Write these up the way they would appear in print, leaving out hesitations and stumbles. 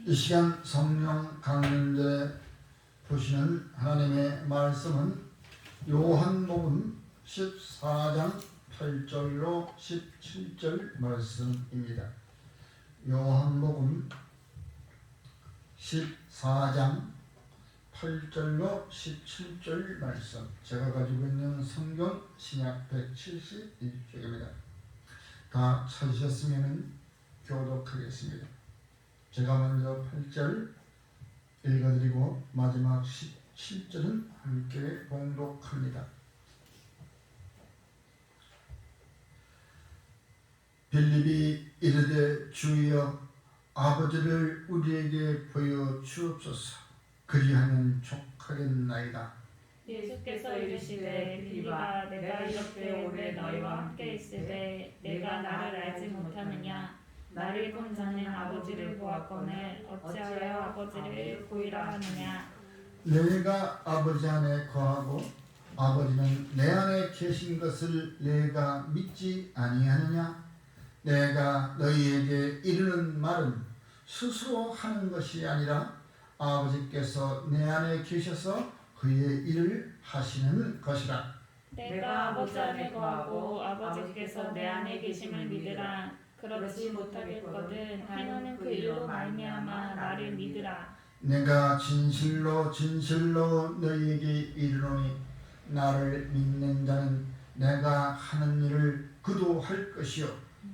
이 시간 성령 강림절에 보시는 하나님의 말씀은 요한복음 14장 8절로 17절 말씀입니다. 요한복음 14장 8절로 17절 말씀, 제가 가지고 있는 성경 신약 171쪽입니다. 다 찾으셨으면 교독하겠습니다. 제가 먼저 8절 읽어드리고 마지막 17절은 함께 봉독합니다. 빌립이 이르되 주여 아버지를 우리에게 보여 주옵소서. 그리하면 족하겠나이다. 예수께서 이르시되 빌립아 내가 이렇게 오래 너희와 함께 있으되 내가 나를 알지 못하느냐? 나를 본 자는 아버지를 보았거늘 어찌하여 아버지를 보이라 하느냐? 내가 아버지 안에 거하고 아버지는 내 안에 계신 것을 내가 믿지 아니하느냐? 내가 너희에게 이르는 말은 스스로 하는 것이 아니라 아버지께서 내 안에 계셔서 그의 일을 하시는 것이라. 내가 아버지 안에 거하고 아버지께서 내 안에 계심을 믿으라. 그렇지 못하겠거든 행하는 그 일로 말미암아 나를 믿으라. 내가 진실로 진실로 너희에게 이르노니 나를 믿는 자는 내가 하는 일을 그도 할 것이요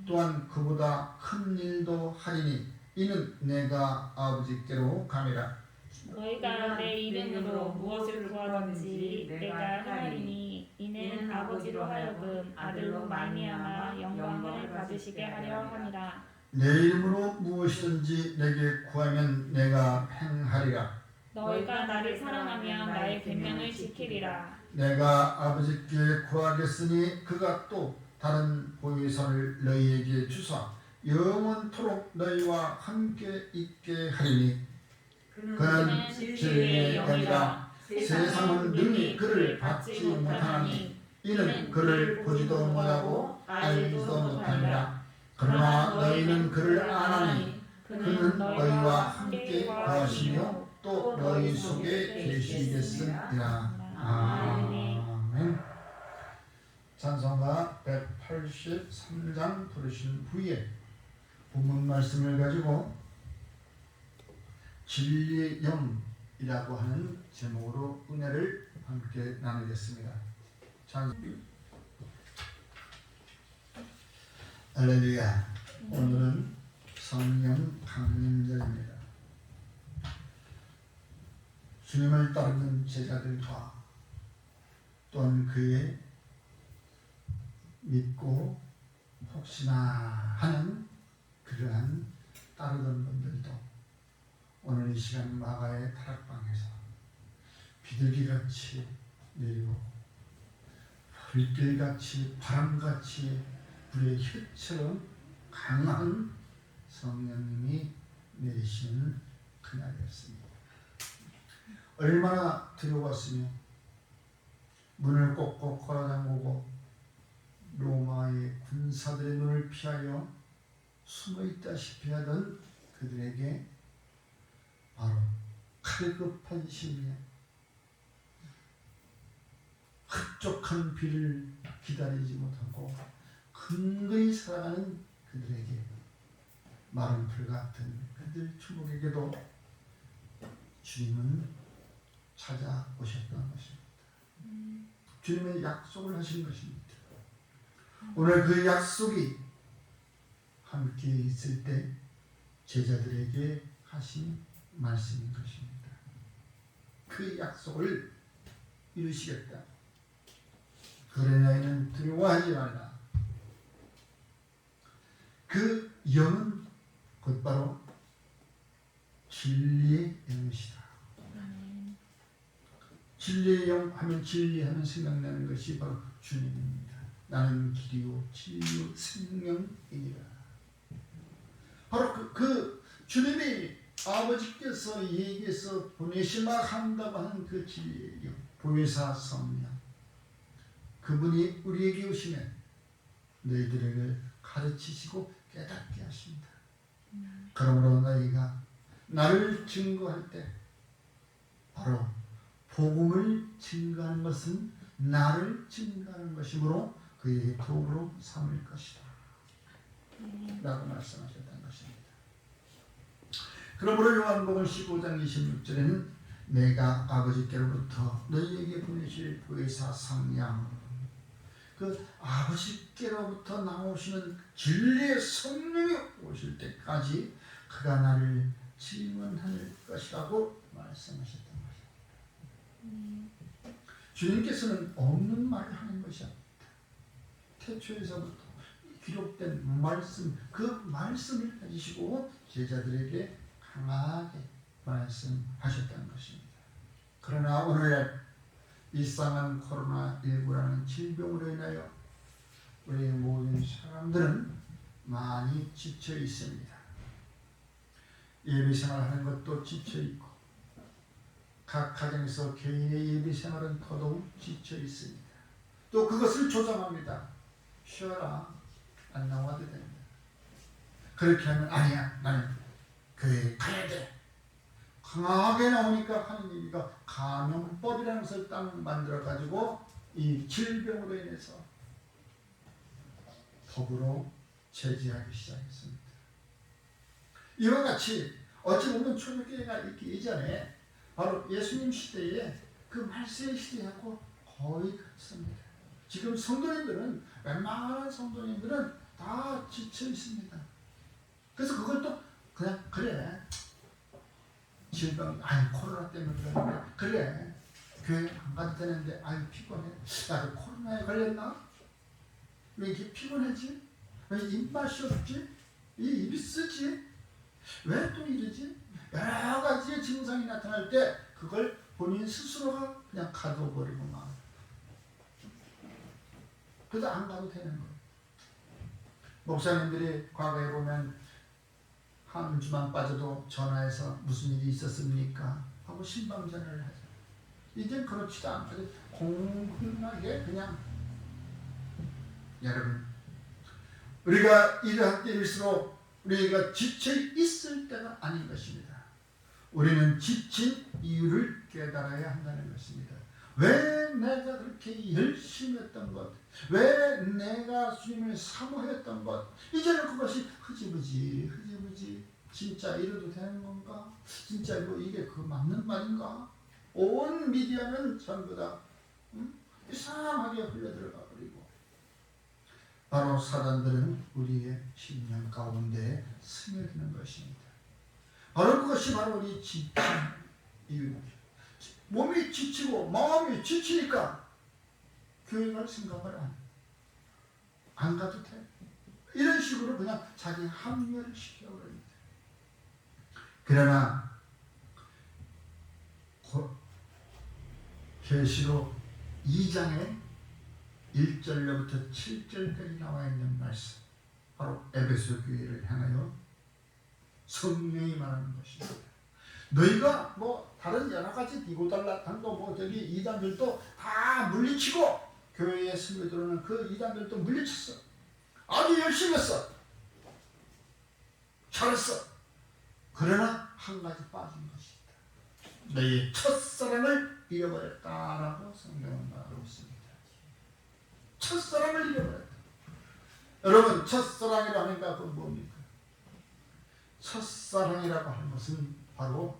또한 그보다 큰 일도 하리니 이는 내가 아버지께로 가미라. 너희가 내 이름으로 무엇을 구하든지 내가 행하리니 이는 아버지로 하여금 아들로 말미암아 영광을 받으시게 하려 함이라. 내 이름으로 무엇이든지 내게 구하면 내가 행하리라. 너희가 나를 사랑하면 나의 계명을 지키리라. 내가 아버지께 구하겠으니 그가 또 다른 보혜사를 너희에게 주사 영원토록 너희와 함께 있게 하리니 그는 진리의 영이라. 세상은 능히 그를 받지 못하나니 이는 그를 보지도 못하고 알지도 못하니라. 그러나 너희는 그를 아나니 그는 너희와 함께 거하시며 또 너희 속에 계시겠으리라. 아멘. 찬송가 183장 부르신 후에 본문 말씀을 가지고 진리의 영이라고 하는 제목으로 은혜를 함께 나누겠습니다. 할렐루야. 오늘은 성령 강림절입니다. 주님을 따르는 제자들과 또한 그의 믿고 혹시나 하는 그러한 따르던 분들도 오늘 이 시간 마가의 타락방에서 비둘기같이 내리고 불길같이 바람같이 불의 혀처럼 강한 성령님이 내리시는 그날이었습니다. 얼마나 두려웠으며 문을 꼭꼭 걸어잠그고 로마의 군사들의 눈을 피하여 숨어있다시피 하던 그들에게 바로 칼급한 심리에 흡족한 비를 기다리지 못하고 근거히 살아가는 그들에게 마른 풀 같은 그들 주목에게도 주님은 찾아오셨던 것입니다. 주님은 약속을 하신 것입니다. 오늘 그 약속이 함께 있을 때 제자들에게 하신 말씀인 것입니다. 그 약속을 이루시겠다. 그래 너희는 두려워하지 말라. 그 영은 곧바로 진리의 영이시다. 진리의 영 하면 진리하면 생각나는 것이 바로 주님입니다. 나는 길이요 진리요 생명이니라. 바로 그 주님이 아버지께서 얘기해서 보내시마 한다고 하는 그 진리의 영, 보혜사 성령, 그분이 우리에게 오시면 너희들에게 가르치시고 깨닫게 하십니다. 그러므로 너희가 나를 증거할 때 바로 복음을 증거하는 것은 나를 증거하는 것이므로 그의 도구로 삼을 것이다 라고 말씀하셨다는 것입니다. 그러므로 요한복음 15장 26절에는 내가 아버지께로부터 너희에게 보내실 보혜사 성령, 그 아버지께로부터 나오시는 진리의 성령이 오실 때까지 그가 나를 증언할 것이라고 말씀하셨던 것입니다. 주님께서는 없는 말을 하는 것이 아닙니다. 태초에서부터 기록된 말씀, 그 말씀을 가지시고 제자들에게 강하게 말씀하셨다는 것입니다. 그러나 오늘날 이상한 코로나19라는 질병으로 인하여 우리 모든 사람들은 많이 지쳐 있습니다. 예배생활하는 것도 지쳐 있고 각 가정에서 개인의 예배생활은 더더욱 지쳐 있습니다. 또 그것을 조장합니다. 쉬어라, 안 나와도 됩니다. 그렇게 하면 아니야, 나는 교회에 가야 돼. 강하게 나오니까 하느님이가 감염법이라는 것을 딱 만들어가지고 이 질병으로 인해서 더불어 제지하기 시작했습니다. 이와 같이 어찌 보면 초대교회가 있기 이전에 바로 예수님 시대에 그 말세의 시대하고 거의 같습니다. 지금 성도님들은, 웬만한 성도님들은 다 지쳐 있습니다. 그래서 그걸 또 그냥 그래, 질병, 아니 코로나 때문에 그러는데, 그래 교회 안 가도 되는데 아유 피곤해, 나도 코로나에 걸렸나? 왜 이렇게 피곤하지? 왜 입맛이 없지? 이 입이 쓰지? 왜 또 이러지? 여러 가지의 증상이 나타날 때 그걸 본인 스스로가 그냥 가둬버리고 막 그래도 안 가도 되는 거예요. 목사님들이 과거에 보면 한 주만 빠져도 전화해서 무슨 일이 있었습니까? 하고 신방전화를 하죠. 이제 그렇지도 않고 공근하게 그냥, 여러분 우리가 이러한 때일수록 우리가 지쳐 있을 때가 아닌 것입니다. 우리는 지친 이유를 깨달아야 한다는 것입니다. 왜 내가 그렇게 열심히 했던 것, 왜 내가 주님을 사모했던 것, 이제는 그것이 흐지부지 진짜 이래도 되는 건가? 진짜 이게 그 맞는 말인가? 온 미디어는 전부 다 이상하게 흘러들어가 버리고, 바로 사단들은 우리의 신념 가운데 스며드는 것입니다. 바로 그것이 바로 우리 지친 이유입니다. 몸이 지치고 마음이 지치니까 교회 갈 생각을 안 가도 돼. 이런 식으로 그냥 자기 합리화를 시켜버립니다. 그러나 계시록 2장에 1절로부터 7절까지 나와 있는 말씀, 바로 에베소 교회를 향하여 성령이 말하는 것입니다. 너희가 뭐 다른 여러 가지 디고달라탄도 뭐 저기 이단들도 다 물리치고 교회에 스며들어오는 그 이단들도 물리쳤어. 아주 열심히 했어. 잘했어. 그러나 한 가지 빠진 것이다. 너희 첫사랑을 잃어버렸다라고 성경은 말하고 있습니다. 첫사랑을 잃어버렸다. 여러분, 첫사랑이라고 하니까 그건 뭡니까? 첫사랑이라고 하는 것은 바로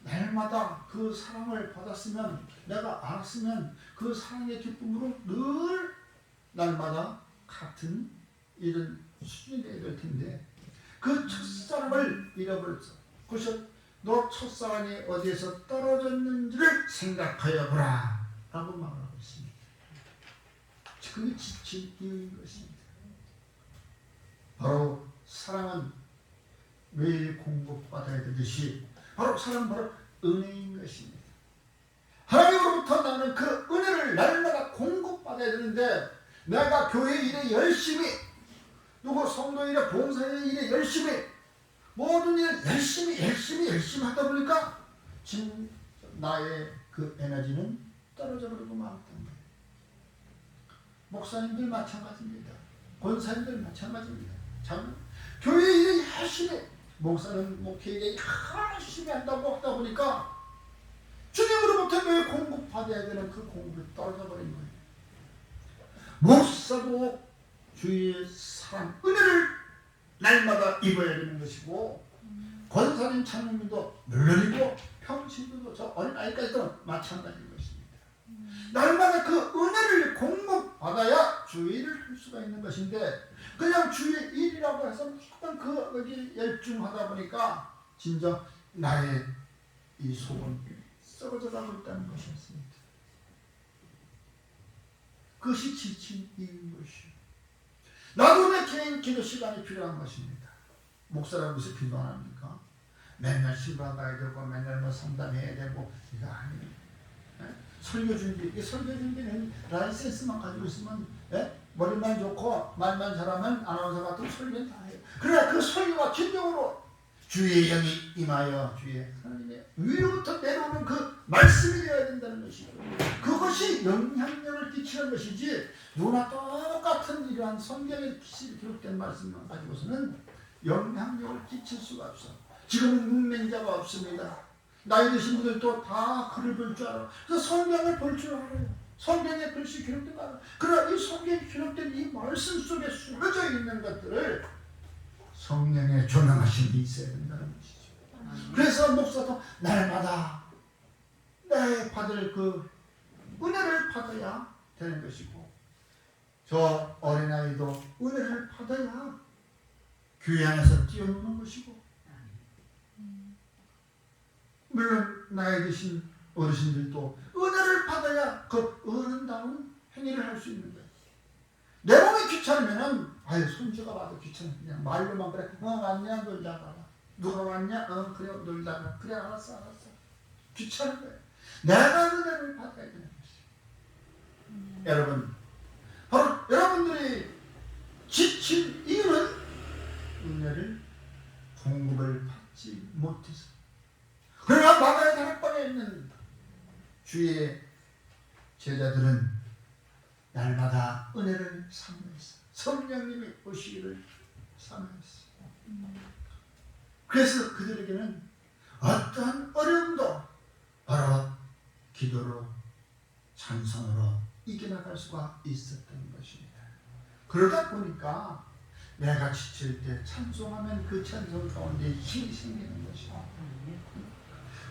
날마다 그 사랑을 받았으면, 내가 알았으면 그 사랑의 기쁨으로 늘 날마다 같은 이런 수준이 되어야 될 텐데, 그 첫사랑을 잃어버렸어. 그래서 너 첫사랑이 어디에서 떨어졌는지를 생각하여 보라 라고 말하고 있습니다. 그게 지친 이유인 것입니다. 바로 사랑은 매일 공급받아야 되듯이, 바로 사랑은 바로 은혜인 것입니다. 하나님으로부터 나는 그 은혜를 날마다 공급받아야 되는데, 내가 교회 일에 열심히, 누구 성도 일에, 봉사의 일에 열심히, 모든 일 열심히 하다 보니까 지금 나의 그 에너지는 떨어져 버리고 말았던 거예요. 목사님들 마찬가지입니다. 권사님들 마찬가지입니다. 참 교회 일에 목사는 목회에 열심히 한다고 하다 보니까 주님으로부터 매 공급받아야 되는 그 공급이 떨어져 버린 거예요. 목사도 주의 사랑, 은혜를 날마다 입어야 되는 것이고 권사님, 장로님도 물론이고 평신도도 저 어린아이까지도 마찬가지인 것입니다. 날마다 그 은혜를 공급받아야 주의 일을 할 수가 있는 것인데 그냥 주의 일이라고 해서 무조건 거기 열중하다 보니까 진짜 나의 이 속은 썩어져 가고 있다는 것이었습니다. 그것이 지친 이유인 것이요. 나도 내 개인 기도 시간이 필요한 것입니다. 목사라고 무슨 기도 안 합니까? 맨날 신방 가야 되고 맨날 뭐 상담해야 되고 이거 아니에요. 설교 준비, 이 설교 준비는 라이센스만 가지고 있으면 머리만 좋고 말만 잘하면 아나운서 같은 설교는 다 해요. 그러나 그 설교가 진정으로 주의 영이 임하여 주의 하나님의 위로부터 내려오는 그 말씀이 되어야 된다는 것이고 그것이 영향력을 끼치는 것이지 누구나 똑같은 이러한 성경에 기록된 말씀만 가지고서는 영향력을 끼칠 수가 없어. 지금은 문맹자가 없습니다. 나이 드신 분들도 다 글을 볼 줄 알아. 그래서 성경을 볼 줄 알아요. 성경에 글씨 기록된 거 알아요. 그러나 이 성경에 기록된 이 말씀 속에 숨겨져 있는 것들을 성령의 조명하심이 있어야 된다는 것이죠. 그래서 목사도 날마다 내 받을 그 은혜를 받아야 되는 것이고 저 어린아이도 은혜를 받아야 교회 안에서 뛰어노는 것이고 물론 나이 드신 어르신들도 은혜를 받아야 그 어른다운 행위를 할 수 있는 거예요. 내 몸이 귀찮으면은 아유 손주가 봐도 귀찮아. 그냥 말로만 그래. 왔냐 놀다 가라. 누가 왔냐? 그래 놀다 가라. 그래 알았어. 귀찮은 거예요. 내가 은혜를 받아야 되는 것이에요. 여러분 바로 여러분들이 지친 이유는 은혜를 공급을 받지 못해서. 그러나 마가의 다락방에 있는 주의 제자들은 날마다 은혜를 사모했어. 성령님이 오시기를 사모했어. 그래서 그들에게는 어떠한 어려움도 바로 기도로 찬송으로 이겨나갈 수가 있었던 것입니다. 그러다 보니까 내가 지칠 때 찬송하면 그 찬송 가운데 힘이 생기는 것이다.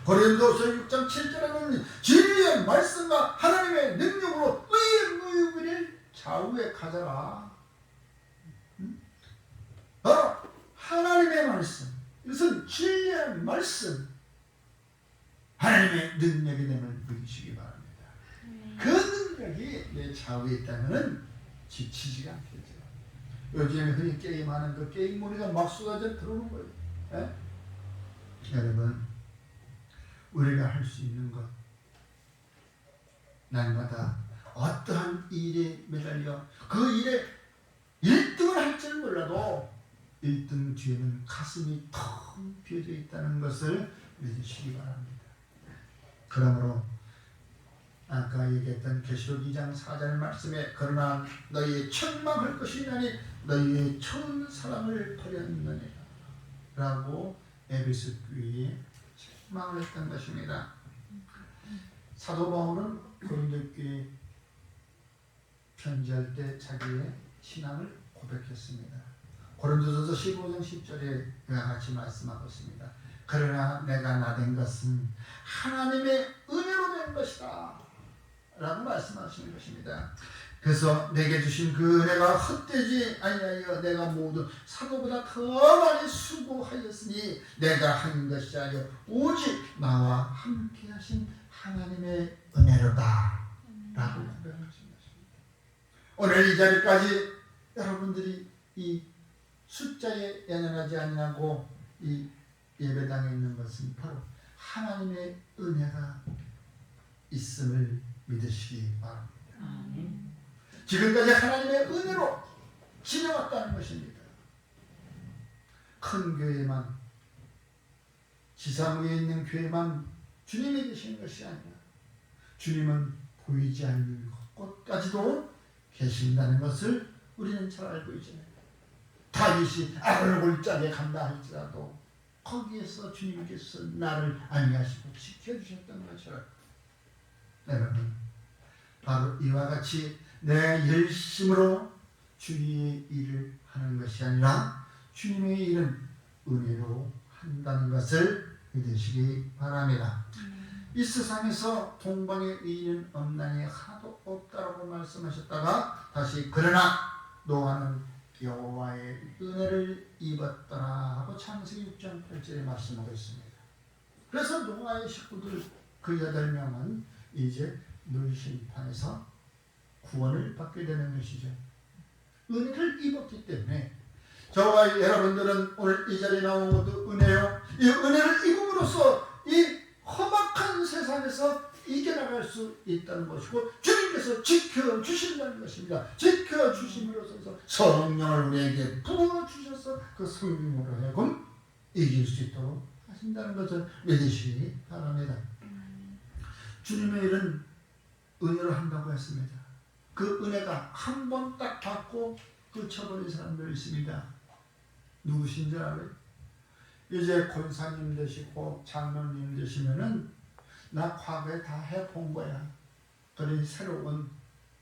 고린도서 6장 7절에는 진리의 말씀과 하나님의 능력으로 의의 무유를 좌우에 가져라. 바로 하나님의 말씀, 이것은 진리의 말씀, 하나님의 능력이 됨을 믿으시기 바랍니다. 그 능력이 내 좌우에 있다면 지치지 않겠죠. 요즘에 흔히 게임하는 그 게임 무리가 막 쏟아져 들어오는 거예요. 여러분 우리가 할 수 있는 것 날마다 어떠한 일에 매달려 그 일에 1등을 할 줄 몰라도 1등 뒤에는 가슴이 텅 비어져 있다는 것을 믿으시기 바랍니다. 그러므로 아까 얘기했던 계시록 2장 4절 말씀에 그러나 너희의 책망할 것이 있나니 너희의 처음 사랑을 버렸느니라 라고 에베소 교회에 책망을 했던 것입니다. 사도 바울은 고린도 교회에 편지할 때 자기의 신앙을 고백했습니다. 고린도전서 15장 10절에 그와 같이 말씀하고 있습니다. 그러나 내가 나된 것은 하나님의 은혜로 된 것이다 라고 말씀하시는 것입니다. 그래서 내게 주신 그 은혜가 헛되지 아니하여 내가 모두 사도보다 더 많이 수고하였으니 내가 한 것이 아니요 오직 나와 함께 하신 하나님의 은혜로다 라고 고백하신 것입니다. 오늘 이 자리까지 여러분들이 이 숫자에 연연하지 아니하고 이 예배당에 있는 것은 바로 하나님의 은혜가 있음을 믿으시기 바랍니다. 지금까지 하나님의 은혜로 지내왔다는 것입니다. 큰 교회만, 지상 위에 있는 교회만 주님이 계시는 것이 아니라 주님은 보이지 않는 곳까지도 계신다는 것을 우리는 잘 알고 있잖아요. 다윗이 악을 골짜기에 간다 할지라도 거기에서 주님께서 나를 안위하시고 지켜주셨던 것처럼 여러분 바로 이와 같이 내 열심으로 주의 일을 하는 것이 아니라 주님의 일은 은혜로 한다는 것을 믿으시기 바랍니다. 이 세상에서 동방의 의인은 없나니 하나도 없다라고 말씀하셨다가 다시 그러나 노아는 여호와의 은혜를 입었더라 하고 창세기 6장 8절에 말씀하고 있습니다. 그래서 노아의 식구들 그 8명은 이제 물심판에서 구원을 받게 되는 것이죠. 은혜를 입었기 때문에 저와 여러분들은 오늘 이 자리에 나온 것도 은혜요. 이 은혜를 입음으로써 이 험악한 세상에서 이겨나갈 수 있다는 것이고 주님께서 지켜주신다는 것입니다. 지켜주심으로써 성령을 우리에게 부어주셔서 그 성령으로 하여금 이길 수 있도록 하신다는 것을 믿으시기 바랍니다. 주님의 일은 은혜로 한다고 했습니다. 그 은혜가 한 번 딱 받고 끝쳐버린 사람들이 있습니다. 누구신지 알아요? 이제 권사님 되시고 장로님 되시면은 나 과거에 다 해본 거야. 그러니 새로운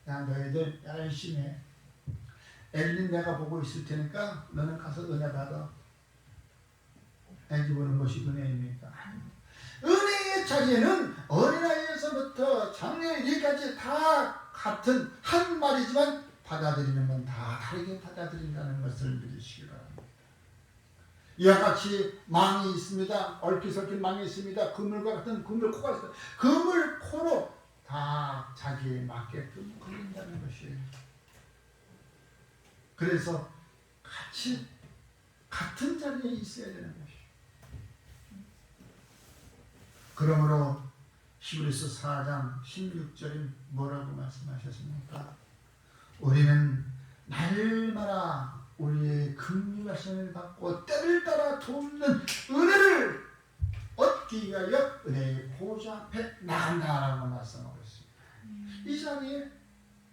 야 너희들 열심히 해. 엘린 내가 보고 있을 테니까 너는 가서 은혜 받아. 애기 보는 것이 은혜입니까? 은혜의 자리에는 어린아이에서부터 장년일까지 다 같은 한 말이지만 받아들이는 건 다 다르게 받아들인다는 것을 믿으시기 바랍니다. 이와 같이 망이 있습니다. 얽히설킨 망이 있습니다. 그물과 같은 그물코가 있습니다. 그물코로 다 자기에 맞게끔 걸린다는 것이에요. 그래서 같이 같은 자리에 있어야 되는 것이에요. 그러므로 히브리서 4장 16절에 뭐라고 말씀하셨습니까? 우리는 날마다 우리의 긍휼하심을 받고 때를 따라 돕는 은혜를 얻기 위하여 은혜의 보좌 앞에 나간다라고 말씀하고 있습니다. 이 자리에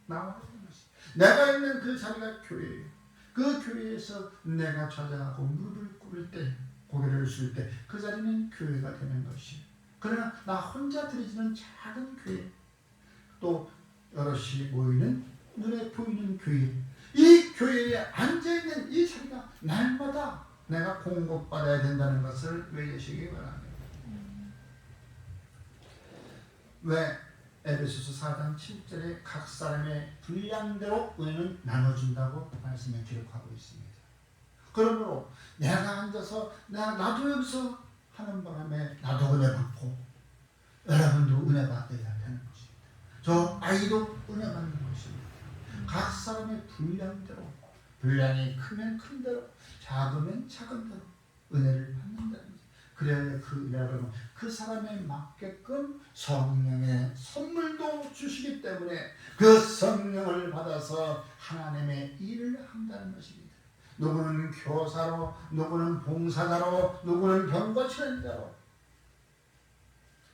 나와야 되는 것입니다. 내가 있는 그 자리가 교회예요. 그 교회에서 내가 좌장하고 무릎을 꿇을 때 고개를 숙일 때 그 자리는 교회가 되는 것이에요. 그러나 나 혼자 드리지는 작은 교회 또 여럿이 모이는 눈에 보이는 교회 이 교회에 앉아있는 이 자리가 날마다 내가 공급받아야 된다는 것을 외우시기 바랍니다. 왜 에베소서 4장 7절에 각 사람의 분량대로 은혜는 나눠준다고 말씀에 기록하고 있습니다. 그러므로 내가 앉아서 나도 여기서 하는 바람에 나도 은혜 받고 여러분도 은혜 받아야 되는 것입니다. 저 아이도 은혜 받는 것입니다. 각 사람의 분량대로 분량이 크면 큰 대로 작으면 작은 대로 은혜를 받는다는 것입니다. 그래야 그 은혜를 그 사람에 맞게끔 성령의 선물도 주시기 때문에 그 성령을 받아서 하나님의 일을 한다는 것입니다. 누구는 교사로, 누구는 봉사자로, 누구는 병과 치료인 자로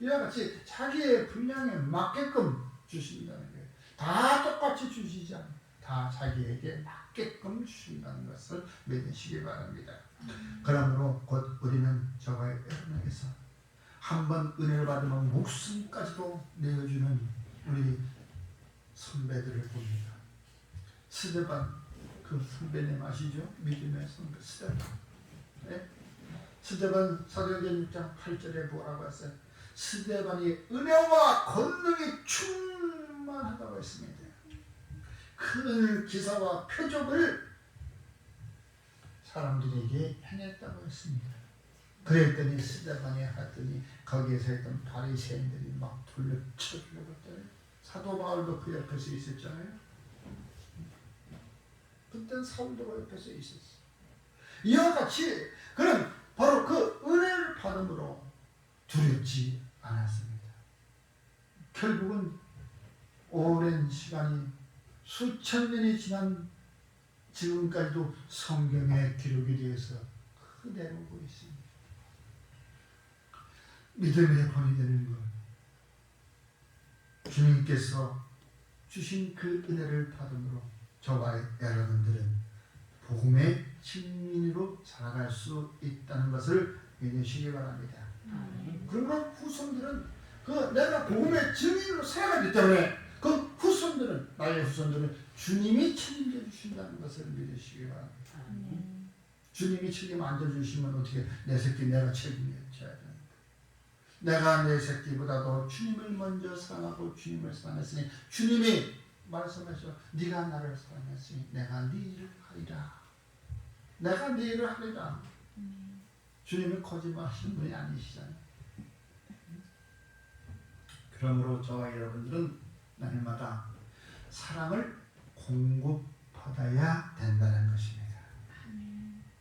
이와 같이 자기의 분량에 맞게끔 주신다는 거예요. 다 똑같이 주시지 않아요. 다 자기에게 맞게끔 주신다는 것을 믿으시기 바랍니다. 그러므로 곧 우리는 저와 여러분에게서 한번 은혜를 받으면 목숨까지도 내어주는 우리 선배들을 봅니다. 스데반 그 선배님 아시죠? 믿음의 선배 스데반. 네? 스데반 사도행전 6장 8절에 뭐라고 했어요? 스데반이 은혜와 권능이 충만하다고 했습니다. 큰 기사와 표적을 사람들에게 행했다고 했습니다. 그랬더니 스데반이 하더니 거기에서 했던 바리새인들이 막 돌려쳐주려고 했잖아요. 사도 바울도 그 옆에서 있었잖아요. 그때는 사울도 그 옆에서 있었어요. 이와 같이 그는 바로 그 은혜를 받음으로 두렵지 않았습니다. 결국은 오랜 시간이 수천 년이 지난 지금까지도 성경에 기록이 되어서 그대로 오고 있습니다. 믿음의 본이 되는 것, 주님께서 주신 그 은혜를 받음으로 저와 여러분들은 복음의 증인으로 살아갈 수 있다는 것을 믿으시기 바랍니다. 아멘. 그러면 후손들은 내가 복음의 증인으로 살아가기 때문에 그 후손들은, 나의 후손들은 주님이 책임져 주신다는 것을 믿으시기 바랍니다. 아멘. 주님이 책임 안 져주시면 어떻게 내 새끼 내가 책임져야 됩니다. 내가 내 새끼보다도 주님을 먼저 사랑하고 주님을 사랑했으니 주님이 말씀하셔 네가 나를 사랑했으니 내가 네 일을 하리라. 내가 네 일을 하리라. 주님은 거짓말하시는 분이 아니시잖아요. 그러므로 저와 여러분들은 날마다 사랑을 공급받아야 된다는 것입니다.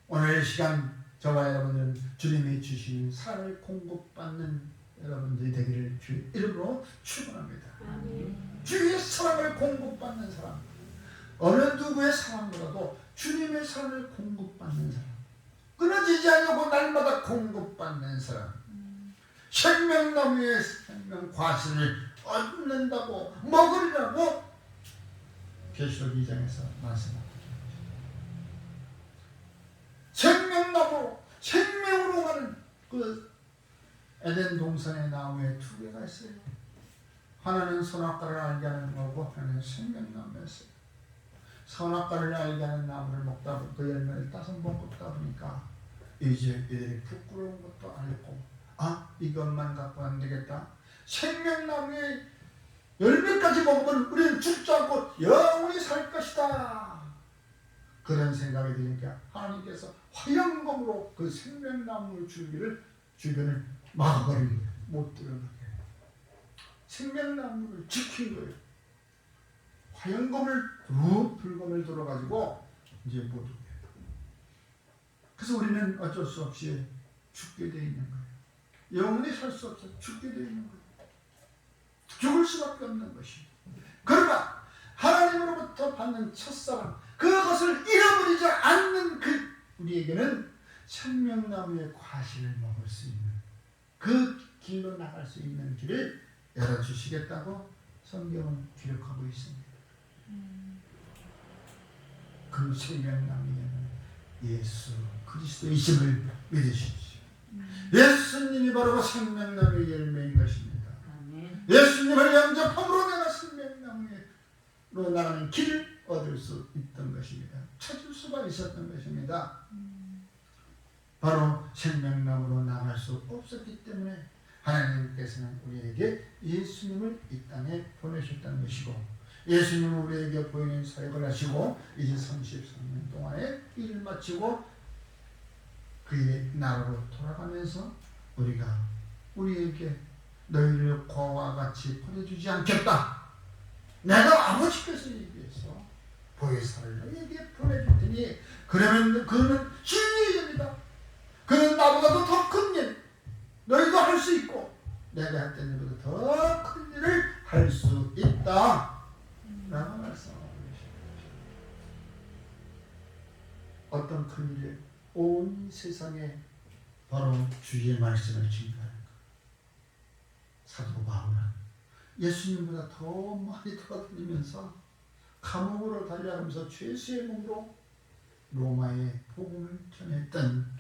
오늘 시간 저와 여러분들은 주님이 주시는 사랑을 공급받는 여러분들이 되기를 주의 이름으로 축원합니다. 주의 사랑을 공급받는 사람, 어느 누구의 사랑보다도 주님의 사랑을 공급받는 사람, 끊어지지 않고 날마다 공급받는 사람, 생명나무의 생명 과실을 얻는다고 먹으리라고 계시록 2장에서 말씀합니다. 생명나무, 생명으로 가는 그 에덴 동산의 나무에 두 개가 있어요. 하나는 선악과를 알게 하는 거고 하나는 생명나무였어요. 선악과를 알게 하는 나무를 먹다 보니 그 열매를 따서 먹다 보니까 이제 이들이 부끄러운 것도 알고 이것만 갖고 안 되겠다. 생명나무의 열매까지 먹으면 우리는 죽지 않고 영원히 살 것이다. 그런 생각이 드니까 하나님께서 화영검으로 그 생명나무 줄기를 주변을 막아버리고 못 들어가게 생명나무를 지킨 거예요. 화영검을 불검을 들어가지고 이제 못 오게. 그래서 우리는 어쩔 수 없이 죽게 돼 있는 거예요. 영원히 살 수 없어 죽게 돼 있는 거예요. 죽을 수밖에 없는 것입니다. 그러나 하나님으로부터 받는 첫사랑, 그것을 잃어버리지 않는 우리에게는 생명나무의 과실을 먹을 수 있는 그 길로 나갈 수 있는 길을 열어주시겠다고 성경은 기록하고 있습니다. 그 생명나무에는 예수 그리스도이심을 믿으십시오. 예수님이 바로 생명나무의 열매인 것입니다. 예수님을 영접함으로 내가 생명나무로 나가는 길을 얻을 수 있던 것입니다. 찾을 수가 있었던 것입니다. 바로 생명나무로 나갈 수 없었기 때문에 하나님께서는 우리에게 예수님을 이 땅에 보내셨다는 것이고, 예수님은 우리에게 보이는 사역을 하시고 이제 33년 동안의 일을 마치고 그의 나라로 돌아가면서 우리에게 너희를 고와 같이 버려주지 않겠다. 내가 아버지께서 얘기해서 보혜사를 너희에게 보내줄 테니 그러면 그는 진리의 일이다. 그는 나보다도 더 큰 일, 너희도 할 수 있고 내가 했던 일보다 더 큰 일을 할 수 있다 라고 말씀하고 계십니다. 어떤 큰 일을? 온 세상에 바로 주의 말씀을 증거하는 것. 사도 바울은 예수님보다 더 많이 돌아다니면서 감옥으로 달려가면서 죄수의 몸으로 로마의 복음을 전했던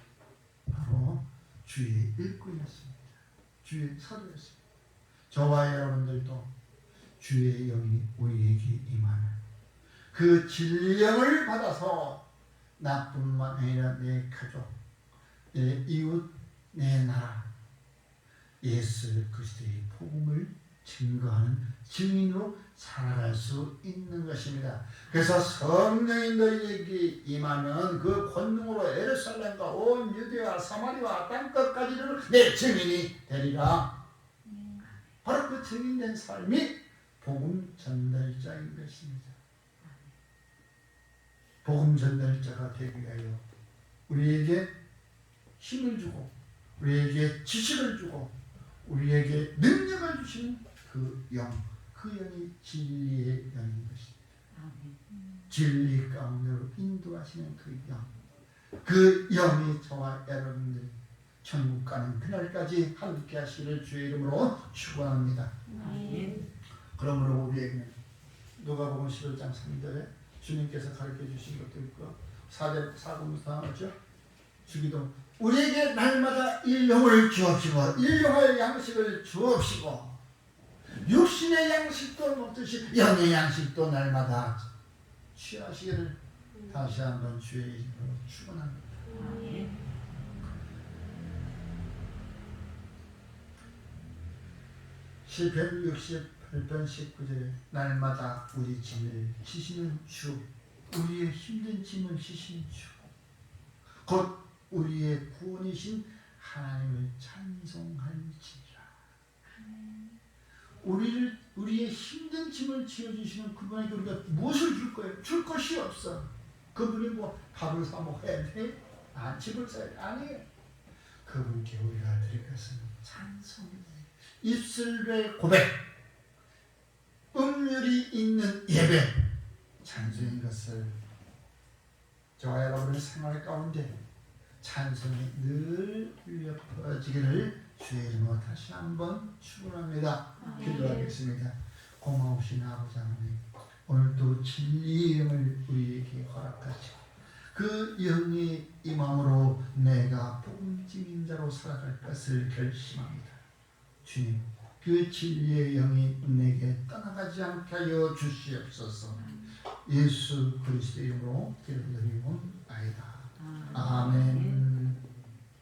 바로 주의 일꾼이었습니다. 주의 사도였습니다. 저와 여러분들도 주의 영이 우리에게 임하는 그 진리영을 받아서 나뿐만 아니라 내 가족, 내 이웃, 내 나라 예수 그리스도의 복음을 증거하는 증인으로 살아갈 수 있는 것입니다. 그래서 성령이 너희에게 임하면 그 권능으로 예루살렘과 온 유대와 사마리아 땅끝까지는 내 증인이 되리라. 바로 그 증인된 삶이 복음 전달자인 것입니다. 복음 전달자가 되기 위하여 우리에게 힘을 주고 우리에게 지식을 주고 우리에게 능력을 주시는 그 영, 그 영이 진리의 영인 것입니다. 진리 가운데로 인도하시는 그 영, 그 영이 저와 여러분들 천국 가는 그날까지 함께 하시기를 주의 이름으로 축원합니다. 그러므로 우리에게는 누가복음 11장 3절에 주님께서 가르쳐 주신 것도 있고 4절부터 하죠. 주기도 우리에게 날마다 일용을 주옵시고 일용할 양식을 주옵시고 육신의 양식도 먹듯이 영의 양식도 날마다 취하시기를 다시 한번 주의 이름으로 축원합니다. 시편 68편 19절에 날마다 우리 짐을 지시는 주, 우리의 힘든 짐을 지시는 주, 곧 우리의 구원이신 하나님을 찬송할지니라. 우리의 힘든 짐을 지어주시는 그분에게 우리가 무엇을 줄 거예요? 줄 것이 없어. 그분이 뭐 밥을 사 먹어야 돼? 집을 사야 돼? 아니에요. 그분께 우리가 드릴 것은 찬송이에요. 입술의 고백, 음률이 있는 예배, 찬송인 것을 저와 여러분의 생활 가운데 찬송이 늘 울려 퍼지기를 주의 이름으로 다시 한번 축원합니다. 기도하겠습니다. 고마우신 아버지 하나님, 오늘도 진리의 영을 우리에게 허락하시고 그 영의 임함으로 내가 복음증인 자로 살아갈 것을 결심합니다. 주님, 그 진리의 영이 내게 떠나가지 않게 하여 주시옵소서. 예수 그리스도의 이름으로 기도드리옵나이다. 아멘.